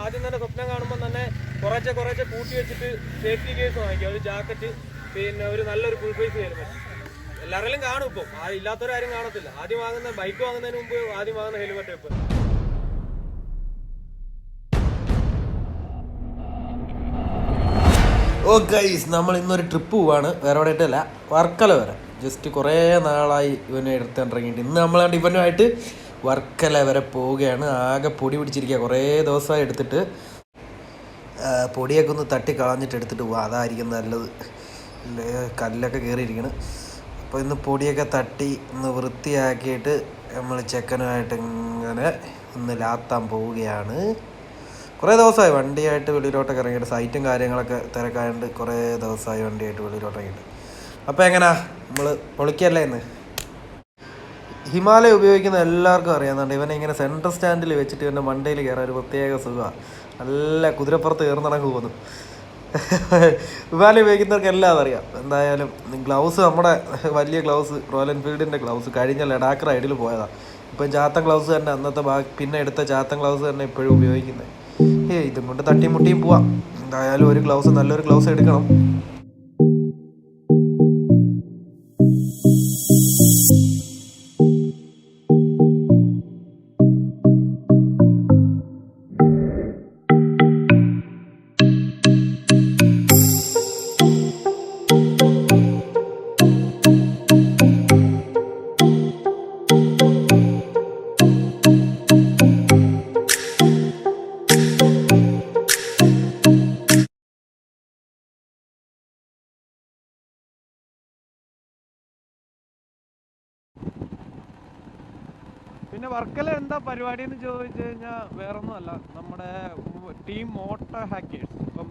ആദ്യം തന്നെ സ്വപ്നം കാണുമ്പോൾ തന്നെ കുറേശ്ശെ കൂട്ടി വെച്ചിട്ട് സേഫ്റ്റി കേസ് വാങ്ങിക്കുക. ഒരു ജാക്കറ്റ്, പിന്നെ ഒരു നല്ലൊരു ഫുൾ ഫേസ് ഹെൽമെറ്റ്. എല്ലാവരെങ്കിലും കാണും. ഇപ്പം ഇല്ലാത്തവരാരും കാണത്തില്ല. ആദ്യം വാങ്ങുന്ന ബൈക്ക് വാങ്ങുന്നതിന് മുമ്പ് ആദ്യം വാങ്ങുന്ന ഹെൽമെറ്റ് ഇപ്പം. ഓ ഗൈസ്, നമ്മൾ ഇന്നൊരു ട്രിപ്പ് പോവാണ്. വേറെ എവിടെയായിട്ടല്ല, വർക്കല വരെ. ജസ്റ്റ് കുറേ നാളായി ഇവനെ എടുത്തിറങ്ങിയിട്ട് ഇന്ന് നമ്മളാണ്ട് ഇവനുമായിട്ട് വർക്കല വരെ പോവുകയാണ്. ആകെ പൊടി പിടിച്ചിരിക്കുക. കുറേ ദിവസമായി എടുത്തിട്ട് പൊടിയൊക്കെ ഒന്ന് തട്ടി കളഞ്ഞിട്ട് എടുത്തിട്ട് പോവാം. അതായിരിക്കും നല്ലത്. കല്ലൊക്കെ കയറിയിരിക്കണം. അപ്പോൾ ഇന്ന് പൊടിയൊക്കെ തട്ടി ഒന്ന് വൃത്തിയാക്കിയിട്ട് നമ്മൾ ചെക്കനുമായിട്ട് ഇങ്ങനെ ഒന്ന് ലാത്താൻ പോവുകയാണ്. കുറേ ദിവസമായി വണ്ടിയായിട്ട് വെളിയിലോട്ടൊക്കെ ഇറങ്ങിയിട്ട്. സൈറ്റും കാര്യങ്ങളൊക്കെ തിരക്കായതുകൊണ്ട് കുറേ ദിവസമായി വണ്ടിയായിട്ട് വെളിയിലോട്ട് ഇറങ്ങിയിട്ട്. അപ്പോൾ എങ്ങനെയാ നമ്മൾ പൊളിക്കല്ലേ ഇന്ന്? ഹിമാലയ ഉപയോഗിക്കുന്ന എല്ലാവർക്കും അറിയാവുന്നുണ്ട്. ഇവനെ ഇങ്ങനെ സെൻട്രൽ സ്റ്റാൻഡിൽ വെച്ചിട്ട് ഇവൻ്റെ മണ്ടയിൽ കയറാൻ ഒരു പ്രത്യേക സുഖമാണ്. നല്ല കുതിരപ്പുറത്ത് കയറുന്നിടങ്ങ് പോകുന്നു. ഹിമാലയ ഉപയോഗിക്കുന്നവർക്ക് എല്ലാം അതറിയാം. എന്തായാലും ഗ്ലൗസ്, നമ്മുടെ വലിയ ഗ്ലൗസ്, റോയൽ എൻഫീൽഡിൻ്റെ ഗ്ലൗസ് കഴിഞ്ഞ ലഡാക്ക് റൈഡിൽ പോയതാണ്. ഇപ്പം ചാത്തൻ ഗ്ലൗസ് തന്നെ, അന്നത്തെ പിന്നെ എടുത്ത ചാത്തൻ ഗ്ലൗസ് തന്നെ ഇപ്പോഴും ഉപയോഗിക്കുന്നത്. ഇതും കൊണ്ട് തട്ടിയും മുട്ടിയും പോവാം. എന്തായാലും ഒരു ഗ്ലൗസ്, നല്ലൊരു ഗ്ലൗസ് എടുക്കണം. പിന്നെ വർക്കല എന്താ പരിപാടി എന്ന് ചോദിച്ചു കഴിഞ്ഞാൽ വേറൊന്നുമല്ല, നമ്മുടെ ടീം മോട്ടോ ഹാക്കേഴ്സ്, ഇപ്പം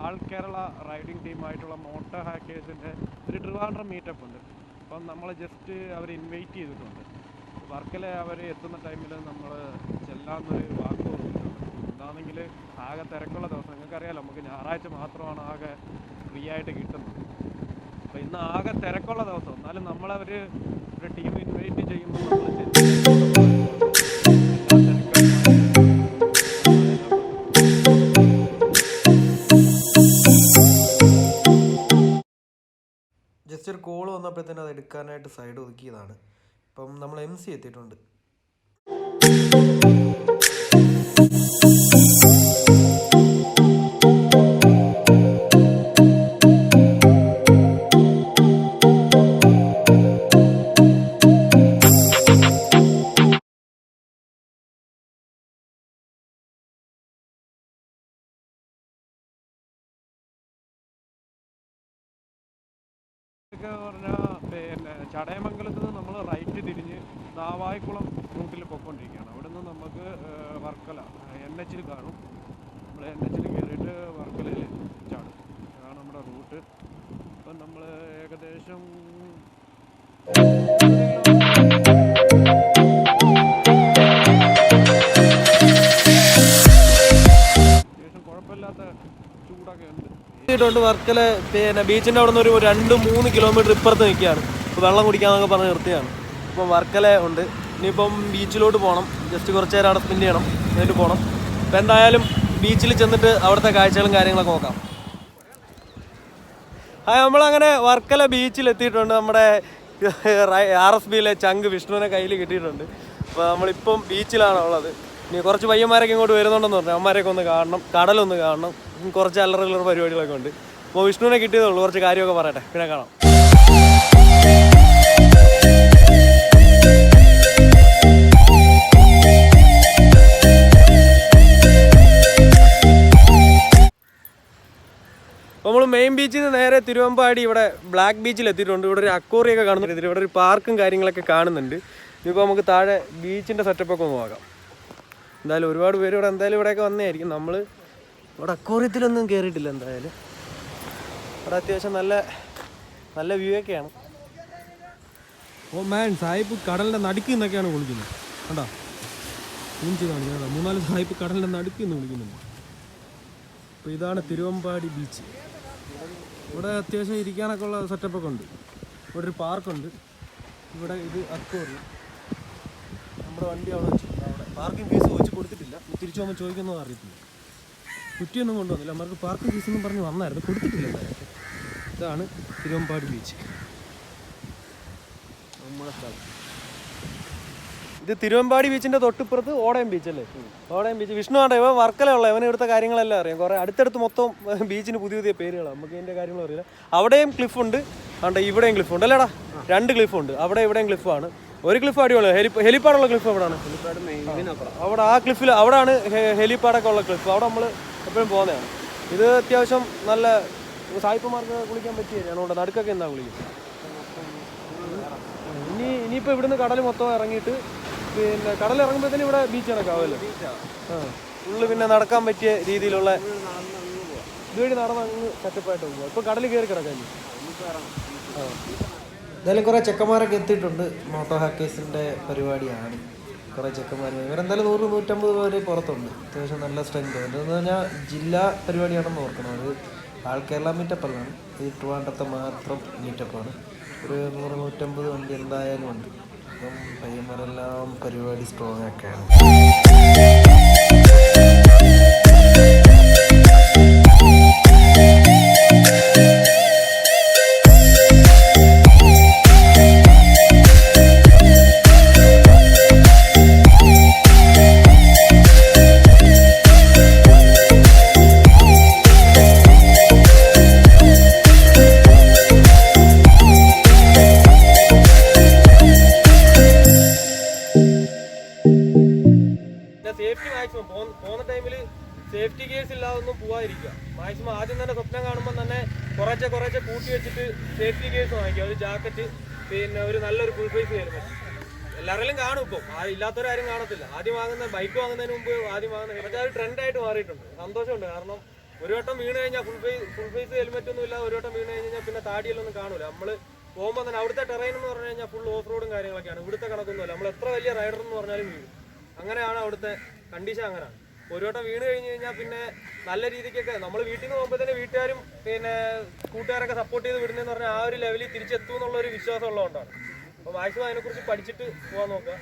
ആൾ കേരള റൈഡിങ് ടീമായിട്ടുള്ള മോട്ടോ ഹാക്കേഴ്സിൻ്റെ ഒരു ട്രിവാൻഡ്രം മീറ്റപ്പ് ഉണ്ട്. അപ്പം നമ്മൾ ജസ്റ്റ് അവർ ഇൻവൈറ്റ് ചെയ്തിട്ടുണ്ട്. വർക്കല അവർ എത്തുന്ന ടൈമിൽ നമ്മൾ ചെല്ലാമെന്നൊരു വാക്ക് കൊടുത്തിട്ടുണ്ട്. എന്താണെങ്കിൽ ആകെ തിരക്കുള്ള ദിവസം, നിങ്ങൾക്കറിയാലോ, നമുക്ക് ഞായറാഴ്ച മാത്രമാണ് ആകെ ഫ്രീ ആയിട്ട് കിട്ടുന്നത്. അപ്പോൾ ഇന്ന് ആകെ തിരക്കുള്ള ദിവസം. എന്നാലും നമ്മളവർ ഒരു ടീം ഇൻവൈറ്റ് ചെയ്യുമ്പോൾ നമ്മൾ ജസ്റ്റ് ഒരു കോൾ വന്നപ്പോഴത്തേനും അത് എടുക്കാനായിട്ട് സൈഡ് ഒതുക്കിയതാണ്. ഇപ്പം നമ്മൾ MC എത്തിയിട്ടുണ്ട്. പറഞ്ഞാൽ പിന്നെ ചടയമംഗലത്ത് നിന്ന് നമ്മൾ റൈറ്റ് തിരിഞ്ഞ് നാവായിക്കുളം റൂട്ടിൽ പോയിക്കൊണ്ടിരിക്കുകയാണ്. അവിടെ നിന്ന് നമുക്ക് വർക്കല NH കാണും. നമ്മൾ NH കയറിയിട്ട് വർക്കലയിൽ ചാടും. അതാണ് നമ്മുടെ റൂട്ട്. ഇപ്പം നമ്മൾ ഏകദേശം കുഴപ്പമില്ലാത്ത ചൂടൊക്കെ ഉണ്ട്. വർക്കല പിന്നെ ബീച്ചിൻ്റെ അവിടെ നിന്ന് ഒരു 2-3 കിലോമീറ്റർ ഇപ്പുറത്ത് നിൽക്കുകയാണ്. ഇപ്പോൾ വെള്ളം കുടിക്കാമെന്നൊക്കെ പറഞ്ഞ് നിർത്തിയാണ്. ഇപ്പം വർക്കല ഉണ്ട്. ഇനിയിപ്പം ബീച്ചിലോട്ട് പോകണം. ജസ്റ്റ് കുറച്ച് നേരം അവിടെ സ്പെൻഡ് ചെയ്യണം, എന്നിട്ട് പോകണം. അപ്പം എന്തായാലും ബീച്ചിൽ ചെന്നിട്ട് അവിടുത്തെ കാഴ്ചകളും കാര്യങ്ങളൊക്കെ നോക്കാം. നമ്മളങ്ങനെ വർക്കല ബീച്ചിലെത്തിയിട്ടുണ്ട്. നമ്മുടെ RSBയിലെ ചങ്ക് വിഷ്ണുവിനെ കയ്യിൽ കിട്ടിയിട്ടുണ്ട്. അപ്പോൾ നമ്മളിപ്പം ബീച്ചിലാണ് ഉള്ളത്. ഇനി കുറച്ച് പയ്യന്മാരൊക്കെ ഇങ്ങോട്ട് വരുന്നുണ്ടെന്ന് പറഞ്ഞു. അവന്മാരെയൊക്കെ ഒന്ന് കാണണം, കടലൊന്ന് കാണണം, കുറച്ച് അല്ലറ പരിപാടികളൊക്കെ ഉണ്ട്. അപ്പോൾ വിഷ്ണുവിനെ കിട്ടിയതേ ഉള്ളൂ. കുറച്ച് കാര്യമൊക്കെ പറയട്ടെ, പിന്നെ കാണാം. അപ്പോൾ നമ്മൾ മെയിൻ ബീച്ചിൽ നിന്ന് നേരെ തിരുവമ്പാടി ഇവിടെ ബ്ലാക്ക് ബീച്ചിൽ എത്തിയിട്ടുണ്ട്. ഇവിടെ ഒരു അക്വേറിയൊക്കെ കാണുന്നുണ്ട്. ഇവിടെ ഒരു പാർക്കും കാര്യങ്ങളൊക്കെ കാണുന്നുണ്ട്. ഇപ്പോൾ നമുക്ക് താഴെ ബീച്ചിൻ്റെ സെറ്റപ്പൊക്കെ ഒന്ന് നോക്കാം. എന്തായാലും ഒരുപാട് പേര് ഇവിടെ എന്തായാലും ഇവിടെയൊക്കെ വന്നതായിരിക്കും. നമ്മൾ ഇവിടെ അക്വേറിയത്തിലൊന്നും കയറിയിട്ടില്ല. എന്തായാലും ഇവിടെ അത്യാവശ്യം നല്ല വ്യൂ ഒക്കെയാണ്. ഓ മാൻ, സായിപ്പ് കടലിൻ്റെ നടുക്ക് നിന്നൊക്കെയാണ് വിളിക്കുന്നത്. കണ്ടോ, കാണിക്കുന്നത് 3-4 സായിപ്പ് കടലിൻ്റെ നടുക്ക് നിന്ന് വിളിക്കുന്നുണ്ട്. അപ്പോൾ ഇതാണ് തിരുവമ്പാടി ബീച്ച്. ഇവിടെ അത്യാവശ്യം ഇരിക്കാനൊക്കെ ഉള്ള സെറ്റപ്പൊക്കെ ഉണ്ട്. ഇവിടെ ഒരു പാർക്കുണ്ട്. ഇവിടെ ഇത് അക്വേറിയം. നമ്മുടെ വണ്ടി അവിടെ വെച്ചിട്ടുണ്ട്. അവിടെ പാർക്കിംഗ് ഫീസ് വെച്ച് കൊടുത്തിട്ടില്ല. തിരിച്ചു പോകുമ്പോൾ ചോദിക്കുന്നത് അറിയത്തില്ല. കുറ്റിയൊന്നും കൊണ്ടുവന്നില്ല. അവർക്ക് പാർക്കിംഗ് ഫീസൊന്നും പറഞ്ഞ് വന്നായിരുന്നു, കൊടുത്തിട്ടില്ല എന്തായാലും. ഇതാണ് തിരുവമ്പാടി ബീച്ച്. ഇത് തിരുവമ്പാടി ബീച്ചിൻ്റെ തൊട്ടിപ്പുറത്ത് ഓടയം ബീച്ച് അല്ലേ? ഓടയം ബീച്ച്. വിഷ്ണു ആണ്ടെ ഇവൻ വർക്കലുള്ള, ഇവന് ഇവിടുത്തെ കാര്യങ്ങളെല്ലാം അറിയാം. കുറേ അടുത്തടുത്ത് മൊത്തം ബീച്ചിന് പുതിയ പുതിയ പേരുകളാണ്, നമുക്ക് ഇതിൻ്റെ കാര്യങ്ങൾ അറിയില്ല. അവിടെയും ക്ലിഫുണ്ട്, ആണ്ടെ ഇവിടെയും ക്ലിഫുണ്ട് അല്ലേടാ? 2 ക്ലിഫുണ്ട്, അവിടെ ഇവിടെയും ക്ലിഫാണ്. ഒരു ക്ലിഫ് അടിപൊളിയാണ്. ഹെലിപ്പാഡുള്ള ക്ലിഫ് എവിടെയാണ്? അവിടെ ആ ക്ലിഫിൽ അവിടെയാണ് ഹെലിപ്പാഡൊക്കെ ഉള്ള ക്ലിഫ്. അവിടെ നമ്മൾ എപ്പോഴും പോകുന്നതാണ്. ഇത് അത്യാവശ്യം നല്ല സായിപ്പന്മാർക്ക് കുളിക്കാൻ പറ്റിയ ഏരിയയാണ്. നടുക്കൊക്കെ എന്താ കുളിക്കും. ഇനിയിപ്പോൾ ഇവിടുന്ന് കടൽ മൊത്തം ഇറങ്ങിയിട്ട് പിന്നെ കടൽ ഇറങ്ങുമ്പോഴത്തേനും ഇവിടെ ബീച്ച് കണക്കാവുമല്ലോ. ഫുള്ള് പിന്നെ നടക്കാൻ പറ്റിയ രീതിയിലുള്ള ഇതുവഴി നടന്ന് അങ്ങ് സെറ്റപ്പായിട്ട് പോകുക. ഇപ്പോൾ കടൽ കയറി കിടക്കാൻ. എന്തായാലും കുറേ ചെക്കന്മാരൊക്കെ എത്തിയിട്ടുണ്ട്. മോട്ടോ ഹാക്കേഴ്സിൻ്റെ പരിപാടിയാണ്. കുറേ ചെക്കന്മാർ ഇവരെന്തായാലും 100-150 പേര് പുറത്തുണ്ട്. അത്യാവശ്യം നല്ല സ്ട്രെങ്ത്. എന്താണെന്ന് പറഞ്ഞാൽ ജില്ലാ പരിപാടിയാണെന്ന് ഓർക്കണം. അത് ആൾ കേരള മീറ്റപ്പല്ലാണ്, ഇത് ട്രിവാൻഡ്രത്തെ മാത്രം മീറ്റപ്പാണ്. ഒരു 100-150 വണ്ടി എന്തായാലും ഉണ്ട്. അപ്പം പയ്യന്മാരെല്ലാം പരിപാടി സ്ട്രോങ് ഒക്കെയാണ്. പോകുന്ന ടൈമിൽ സേഫ്റ്റി ഗിയേഴ്സ് ഇല്ലാതൊന്നും പോവാതിരിക്കുക. മാക്സിമം ആദ്യം തന്നെ സ്വപ്നം കാണുമ്പോൾ തന്നെ കുറേശ്ശെ കൂട്ടി വെച്ചിട്ട് സേഫ്റ്റി ഗിയേഴ്സ് വാങ്ങിക്കുക. ഒരു ജാക്കറ്റ്, പിന്നെ ഒരു നല്ലൊരു ഫുൾ ഫേസ് ഹെൽമെറ്റ്. എല്ലാവരിലും കാണും. ഇപ്പം ഇല്ലാത്തവരാരും കാണത്തില്ല. ആദ്യം വാങ്ങുന്ന ബൈക്ക് വാങ്ങുന്നതിന് മുമ്പ് ആദ്യം വാങ്ങുന്ന ഹെൽമെറ്റ് ഒരു ട്രെൻഡായിട്ട് മാറിയിട്ടുണ്ട്. സന്തോഷമുണ്ട്. കാരണം ഒരു വട്ടം വീണ് കഴിഞ്ഞാൽ ഫുൾ ഫേസ് ഹെൽമെറ്റ് ഒന്നും ഇല്ല. ഒരു വട്ടം വീണ് കഴിഞ്ഞാൽ പിന്നെ താടിയെല്ലാം കാണൂല. നമ്മൾ പോകുമ്പോൾ തന്നെ അവിടുത്തെ ടെറൈൻ എന്ന് പറഞ്ഞു കഴിഞ്ഞാൽ ഫുൾ ഓഫ് റോഡും കാര്യങ്ങളൊക്കെയാണ്. ഇവിടുത്തെ കണക്കൊന്നുമല്ല. നമ്മൾ എത്ര വലിയ റൈഡർ എന്ന് പറഞ്ഞാലും വീഴും. അങ്ങനെയാണ് അവിടുത്തെ കണ്ടീഷൻ. അങ്ങനെയാണ്. ഒരു വട്ടം വീണ് കഴിഞ്ഞ് കഴിഞ്ഞാൽ പിന്നെ നല്ല രീതിക്കൊക്കെ നമ്മൾ വീട്ടിൽ നിന്ന് പോകുമ്പോൾ തന്നെ വീട്ടുകാരും പിന്നെ കൂട്ടുകാരൊക്കെ സപ്പോർട്ട് ചെയ്ത് വിടുന്നതെന്ന് പറഞ്ഞാൽ ആ ഒരു ലെവലിൽ തിരിച്ചെത്തും എന്നുള്ളൊരു വിശ്വാസം ഉള്ളതുകൊണ്ടാണ്. അപ്പോൾ മാക്സിമം അതിനെക്കുറിച്ച് പഠിച്ചിട്ട് പോകാൻ നോക്കുക.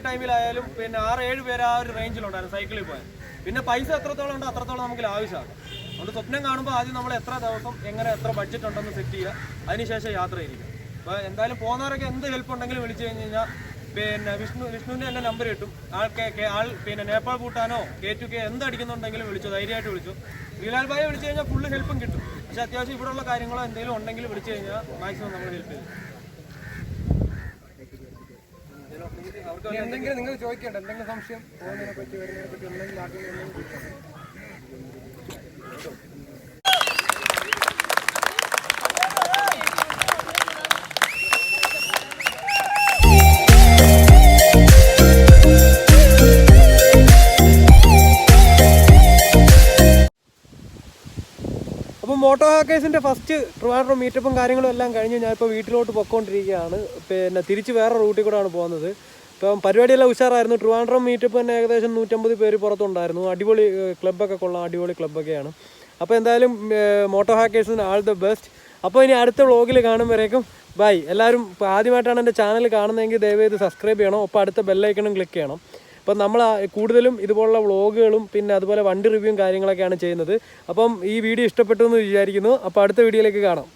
ടൈമിലായാലും പിന്നെ 6-7 പേര് ആ ഒരു റേഞ്ചിലുണ്ടായിരുന്നു സൈക്കിളിൽ പോയാൽ. പിന്നെ പൈസ എത്രത്തോളം ഉണ്ടോ അത്രത്തോളം നമുക്ക് ആവശ്യമാണ്. അതുകൊണ്ട് സ്വപ്നം കാണുമ്പോൾ ആദ്യം നമ്മൾ എത്ര ദിവസം എത്ര ബഡ്ജറ്റ് ഉണ്ടെന്ന് സെറ്റ് ചെയ്യുക, അതിനുശേഷം യാത്ര ചെയ്യിക്കുക. അപ്പോൾ എന്തായാലും പോകുന്നവരൊക്കെ എന്ത് ഹെൽപ്പ് ഉണ്ടെങ്കിലും വിളിച്ചു കഴിഞ്ഞ് കഴിഞ്ഞാൽ പിന്നെ വിഷ്ണുവിൻ്റെ എൻ്റെ നമ്പർ കിട്ടും. പിന്നെ നേപ്പാൾ ഭൂട്ടാനോ K2K എന്തടിക്കുന്നുണ്ടെങ്കിലും വിളിച്ചു, ധൈര്യമായിട്ട് വിളിച്ചു. ബിലാൽ ഭായി വിളിച്ചു കഴിഞ്ഞാൽ ഫുള്ള് ഹെൽപ്പും കിട്ടും. പക്ഷേ അത്യാവശ്യം ഇവിടെയുള്ള കാര്യങ്ങളോ എന്തെങ്കിലും ഉണ്ടെങ്കിൽ വിളിച്ചു കഴിഞ്ഞാൽ മാക്സിമം നമ്മൾ ഹെൽപ്പ് ചെയ്യും. എന്തെങ്കിലും നിങ്ങൾ ചോദിക്കേണ്ട എന്തെങ്കിലും സംശയം പോകുന്നതിനെ പറ്റി വരുന്നതിനെ പറ്റി ഉണ്ടെങ്കിൽ ആദ്യം അപ്പം മോട്ടോ ഹാക്കേഴ്സിൻ്റെ ഫസ്റ്റ് ട്രിവാൻഡ്രം മീറ്റപ്പും കാര്യങ്ങളും എല്ലാം കഴിഞ്ഞ് ഞാനിപ്പോൾ വീട്ടിലോട്ട് പൊയ്ക്കൊണ്ടിരിക്കുകയാണ്. പിന്നെ തിരിച്ച് വേറെ റൂട്ടിൽ കൂടെയാണ് പോകുന്നത്. ഇപ്പം പരിപാടിയെല്ലാം ഉഷാറായിരുന്നു. ട്രിവാൻഡ്രം മീറ്റപ്പ് തന്നെ ഏകദേശം 150 പേര് പുറത്തുണ്ടായിരുന്നു. അടിപൊളി ക്ലബ്ബൊക്കെ കൊള്ളാം, അടിപൊളി ക്ലബ്ബൊക്കെയാണ്. അപ്പോൾ എന്തായാലും മോട്ടോ ഹാക്കേഴ്സിന് ആൾ ദ ബെസ്റ്റ്. അപ്പോൾ ഇനി അടുത്ത വ്ളോഗിൽ കാണുമ്പോഴേക്കും ബൈ. എല്ലാവരും ഇപ്പോൾ ആദ്യമായിട്ടാണ് എൻ്റെ ചാനൽ കാണുന്നതെങ്കിൽ ദയവേത് സബ്സ്ക്രൈബ് ചെയ്യണം, ഒപ്പം അടുത്ത ബെല്ലൈക്കണും ക്ലിക്ക് ചെയ്യണം. അപ്പം നമ്മൾ കൂടുതലും ഇതുപോലുള്ള വ്ളോഗുകളും പിന്നെ അതുപോലെ വണ്ടി റിവ്യൂവും കാര്യങ്ങളൊക്കെയാണ് ചെയ്യുന്നത്. അപ്പം ഈ വീഡിയോ ഇഷ്ടപ്പെട്ടു എന്ന് വിചാരിക്കുന്നു. അപ്പോൾ അടുത്ത വീഡിയോയിലേക്ക് കാണാം.